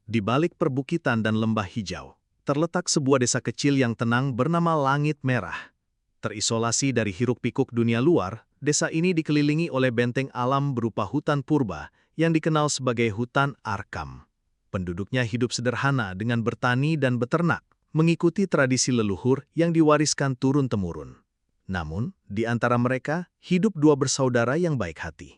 Di balik perbukitan dan lembah hijau, terletak sebuah desa kecil yang tenang bernama Langit Merah. Terisolasi dari hiruk-pikuk dunia luar, desa ini dikelilingi oleh benteng alam berupa hutan purba yang dikenal sebagai hutan Arkam. Penduduknya hidup sederhana dengan bertani dan beternak, mengikuti tradisi leluhur yang diwariskan turun-temurun. Namun, di antara mereka, hidup dua bersaudara yang baik hati.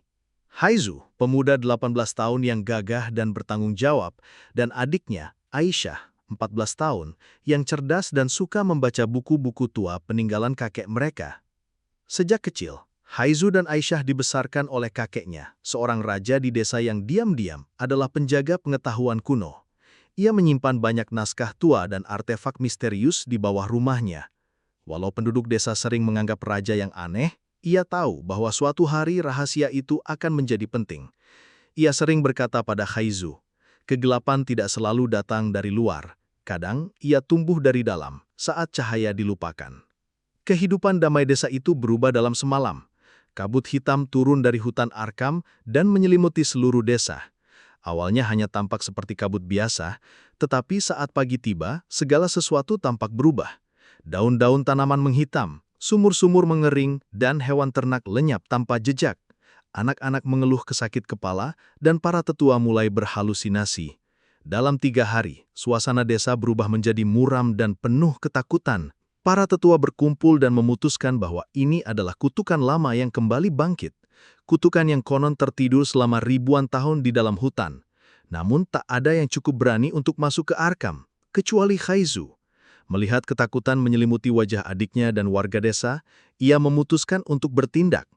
Haizu, pemuda 18 tahun yang gagah dan bertanggung jawab, dan adiknya, Aisyah, 14 tahun, yang cerdas dan suka membaca buku-buku tua peninggalan kakek mereka. Sejak kecil, Haizu dan Aisyah dibesarkan oleh kakeknya, seorang raja di desa yang diam-diam adalah penjaga pengetahuan kuno. Ia menyimpan banyak naskah tua dan artefak misterius di bawah rumahnya. Walau penduduk desa sering menganggap raja yang aneh, ia tahu bahwa suatu hari rahasia itu akan menjadi penting. Ia sering berkata pada Haizu, kegelapan tidak selalu datang dari luar. Kadang, ia tumbuh dari dalam saat cahaya dilupakan. Kehidupan damai desa itu berubah dalam semalam. Kabut hitam turun dari hutan Arkam dan menyelimuti seluruh desa. Awalnya hanya tampak seperti kabut biasa, tetapi saat pagi tiba, segala sesuatu tampak berubah. Daun-daun tanaman menghitam, sumur-sumur mengering, dan hewan ternak lenyap tanpa jejak. Anak-anak mengeluh kesakit kepala, dan para tetua mulai berhalusinasi. Dalam 3 hari, suasana desa berubah menjadi muram dan penuh ketakutan. Para tetua berkumpul dan memutuskan bahwa ini adalah kutukan lama yang kembali bangkit. Kutukan yang konon tertidur selama ribuan tahun di dalam hutan. Namun tak ada yang cukup berani untuk masuk ke Arkam, kecuali Haizu. Melihat ketakutan menyelimuti wajah adiknya dan warga desa, ia memutuskan untuk bertindak.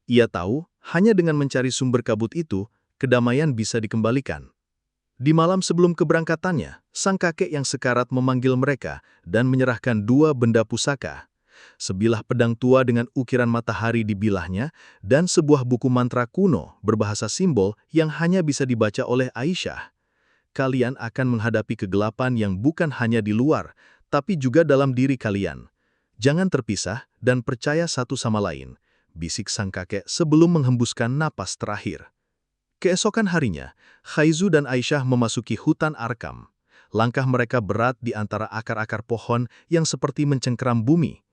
Ia tahu, hanya dengan mencari sumber kabut itu, kedamaian bisa dikembalikan. Di malam sebelum keberangkatannya, sang kakek yang sekarat memanggil mereka dan menyerahkan 2 benda pusaka. Sebilah pedang tua dengan ukiran matahari di bilahnya, dan sebuah buku mantra kuno berbahasa simbol yang hanya bisa dibaca oleh Aisyah. Kalian akan menghadapi kegelapan yang bukan hanya di luar, tapi juga dalam diri kalian. Jangan terpisah dan percaya satu sama lain, bisik sang kakek sebelum menghembuskan napas terakhir. Keesokan harinya, Haizu dan Aisyah memasuki hutan Arkam. Langkah mereka berat di antara akar-akar pohon yang seperti mencengkeram bumi.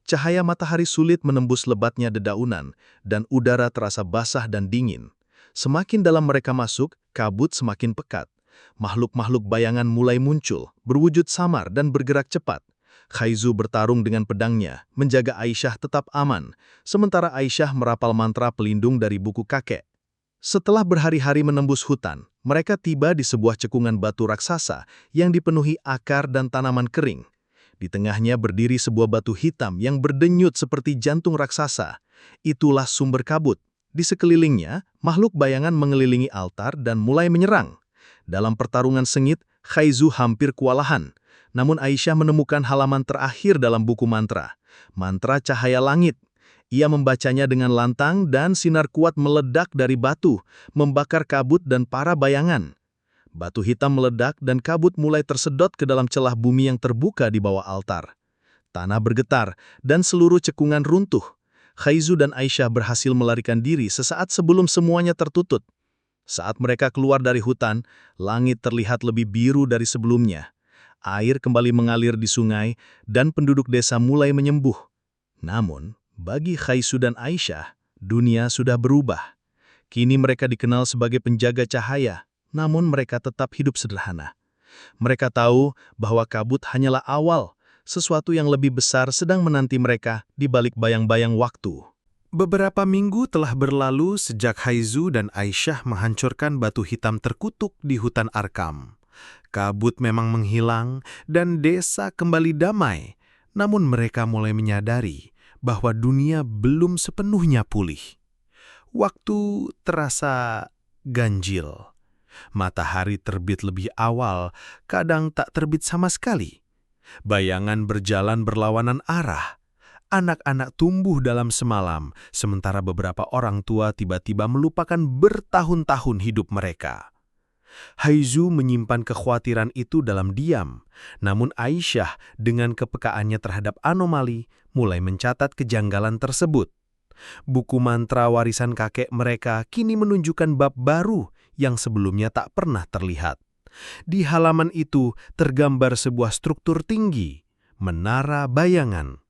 Cahaya matahari sulit menembus lebatnya dedaunan, dan udara terasa basah dan dingin. Semakin dalam mereka masuk, kabut semakin pekat. Makhluk-makhluk bayangan mulai muncul, berwujud samar dan bergerak cepat. Haizu bertarung dengan pedangnya, menjaga Aisyah tetap aman, sementara Aisyah merapal mantra pelindung dari buku kakek. Setelah berhari-hari menembus hutan, mereka tiba di sebuah cekungan batu raksasa yang dipenuhi akar dan tanaman kering. Di tengahnya berdiri sebuah batu hitam yang berdenyut seperti jantung raksasa. Itulah sumber kabut. Di sekelilingnya, makhluk bayangan mengelilingi altar dan mulai menyerang. Dalam pertarungan sengit, Haizu hampir kewalahan. Namun Aisyah menemukan halaman terakhir dalam buku mantra. Mantra cahaya langit. Ia membacanya dengan lantang dan sinar kuat meledak dari batu, membakar kabut dan para bayangan. Batu hitam meledak dan kabut mulai tersedot ke dalam celah bumi yang terbuka di bawah altar. Tanah bergetar dan seluruh cekungan runtuh. Haizu dan Aisyah berhasil melarikan diri sesaat sebelum semuanya tertutup. Saat mereka keluar dari hutan, langit terlihat lebih biru dari sebelumnya. Air kembali mengalir di sungai dan penduduk desa mulai menyembuh. Namun, bagi Haizu dan Aisyah, dunia sudah berubah. Kini mereka dikenal sebagai penjaga cahaya, namun mereka tetap hidup sederhana. Mereka tahu bahwa kabut hanyalah awal, sesuatu yang lebih besar sedang menanti mereka di balik bayang-bayang waktu. Beberapa minggu telah berlalu sejak Haizu dan Aisyah menghancurkan batu hitam terkutuk di hutan Arkam. Kabut memang menghilang dan desa kembali damai, namun mereka mulai menyadari bahwa dunia belum sepenuhnya pulih. Waktu terasa ganjil. Matahari terbit lebih awal, kadang tak terbit sama sekali. Bayangan berjalan berlawanan arah. Anak-anak tumbuh dalam semalam, sementara beberapa orang tua tiba-tiba melupakan bertahun-tahun hidup mereka. Haizu menyimpan kekhawatiran itu dalam diam, namun Aisyah dengan kepekaannya terhadap anomali mulai mencatat kejanggalan tersebut. Buku mantra warisan kakek mereka kini menunjukkan bab baru yang sebelumnya tak pernah terlihat. Di halaman itu tergambar sebuah struktur tinggi, menara bayangan.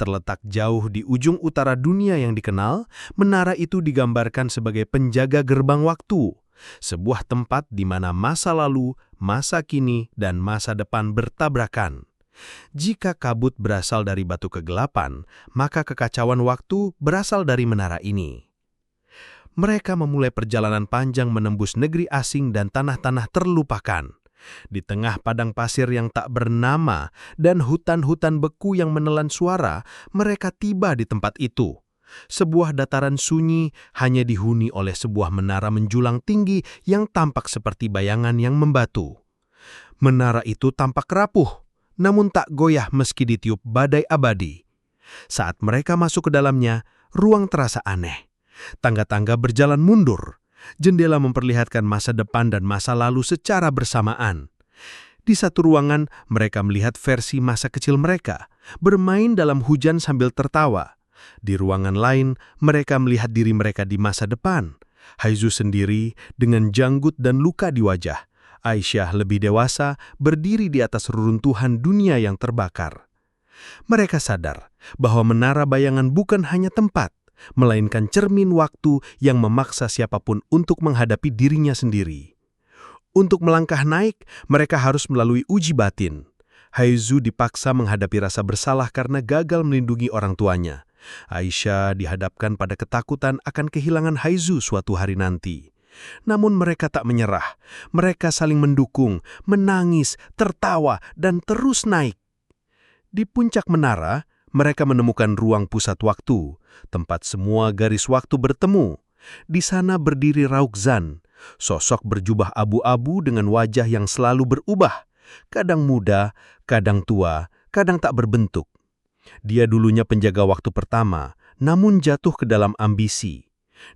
Terletak jauh di ujung utara dunia yang dikenal, menara itu digambarkan sebagai penjaga gerbang waktu, sebuah tempat di mana masa lalu, masa kini, dan masa depan bertabrakan. Jika kabut berasal dari batu kegelapan, maka kekacauan waktu berasal dari menara ini. Mereka memulai perjalanan panjang menembus negeri asing dan tanah-tanah terlupakan. Di tengah padang pasir yang tak bernama dan hutan-hutan beku yang menelan suara, mereka tiba di tempat itu. Sebuah dataran sunyi hanya dihuni oleh sebuah menara menjulang tinggi yang tampak seperti bayangan yang membatu. Menara itu tampak rapuh, namun tak goyah meski ditiup badai abadi. Saat mereka masuk ke dalamnya, ruang terasa aneh. Tangga-tangga berjalan mundur. Jendela memperlihatkan masa depan dan masa lalu secara bersamaan. Di satu ruangan, mereka melihat versi masa kecil mereka, bermain dalam hujan sambil tertawa. Di ruangan lain, mereka melihat diri mereka di masa depan. Haizu sendiri dengan janggut dan luka di wajah. Aisyah lebih dewasa, berdiri di atas reruntuhan dunia yang terbakar. Mereka sadar bahwa menara bayangan bukan hanya tempat, melainkan cermin waktu yang memaksa siapapun untuk menghadapi dirinya sendiri. Untuk melangkah naik, mereka harus melalui uji batin. Haizu dipaksa menghadapi rasa bersalah karena gagal melindungi orang tuanya. Aisyah dihadapkan pada ketakutan akan kehilangan Haizu suatu hari nanti. Namun mereka tak menyerah. Mereka saling mendukung, menangis, tertawa, dan terus naik. Di puncak menara, mereka menemukan ruang pusat waktu, tempat semua garis waktu bertemu. Di sana berdiri Raukzan, sosok berjubah abu-abu dengan wajah yang selalu berubah, kadang muda, kadang tua, kadang tak berbentuk. Dia dulunya penjaga waktu pertama, namun jatuh ke dalam ambisi.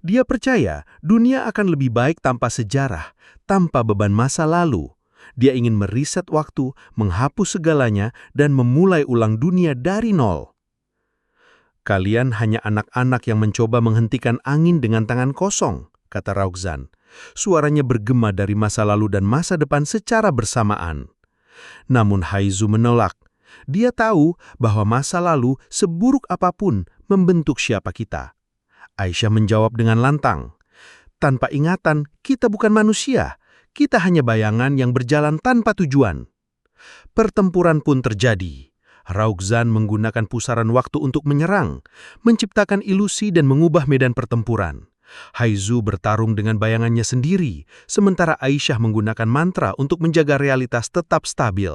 Dia percaya dunia akan lebih baik tanpa sejarah, tanpa beban masa lalu. Dia ingin meriset waktu, menghapus segalanya, dan memulai ulang dunia dari nol. Kalian hanya anak-anak yang mencoba menghentikan angin dengan tangan kosong, kata Raukzan. Suaranya bergema dari masa lalu dan masa depan secara bersamaan. Namun Haizu menolak. Dia tahu bahwa masa lalu, seburuk apapun, membentuk siapa kita. Aisyah menjawab dengan lantang. Tanpa ingatan, kita bukan manusia. Kita hanya bayangan yang berjalan tanpa tujuan. Pertempuran pun terjadi. Raukzan menggunakan pusaran waktu untuk menyerang, menciptakan ilusi dan mengubah medan pertempuran. Haizu bertarung dengan bayangannya sendiri, sementara Aisyah menggunakan mantra untuk menjaga realitas tetap stabil.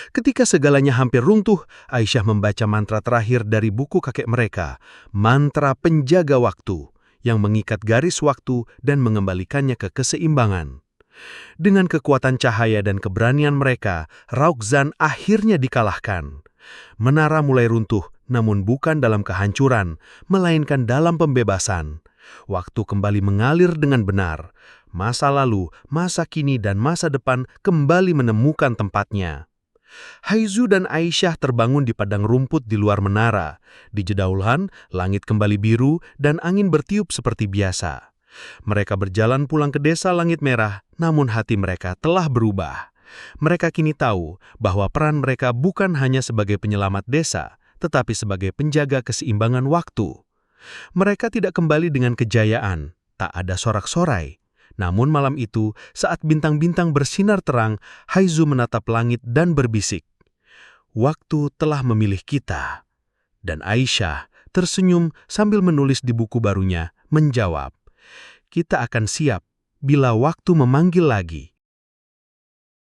Ketika segalanya hampir runtuh, Aisyah membaca mantra terakhir dari buku kakek mereka, mantra penjaga waktu, yang mengikat garis waktu dan mengembalikannya ke keseimbangan. Dengan kekuatan cahaya dan keberanian mereka, Raukzan akhirnya dikalahkan. Menara mulai runtuh, namun bukan dalam kehancuran, melainkan dalam pembebasan. Waktu kembali mengalir dengan benar. Masa lalu, masa kini, dan masa depan kembali menemukan tempatnya. Haizu dan Aisyah terbangun di padang rumput di luar menara. Di Jedaulan, langit kembali biru dan angin bertiup seperti biasa. Mereka berjalan pulang ke desa Langit Merah, namun hati mereka telah berubah. Mereka kini tahu bahwa peran mereka bukan hanya sebagai penyelamat desa, tetapi sebagai penjaga keseimbangan waktu. Mereka tidak kembali dengan kejayaan, tak ada sorak-sorai. Namun malam itu, saat bintang-bintang bersinar terang, Haizu menatap langit dan berbisik, "Waktu telah memilih kita." Dan Aisyah tersenyum sambil menulis di buku barunya, menjawab, "Kita akan siap bila waktu memanggil lagi."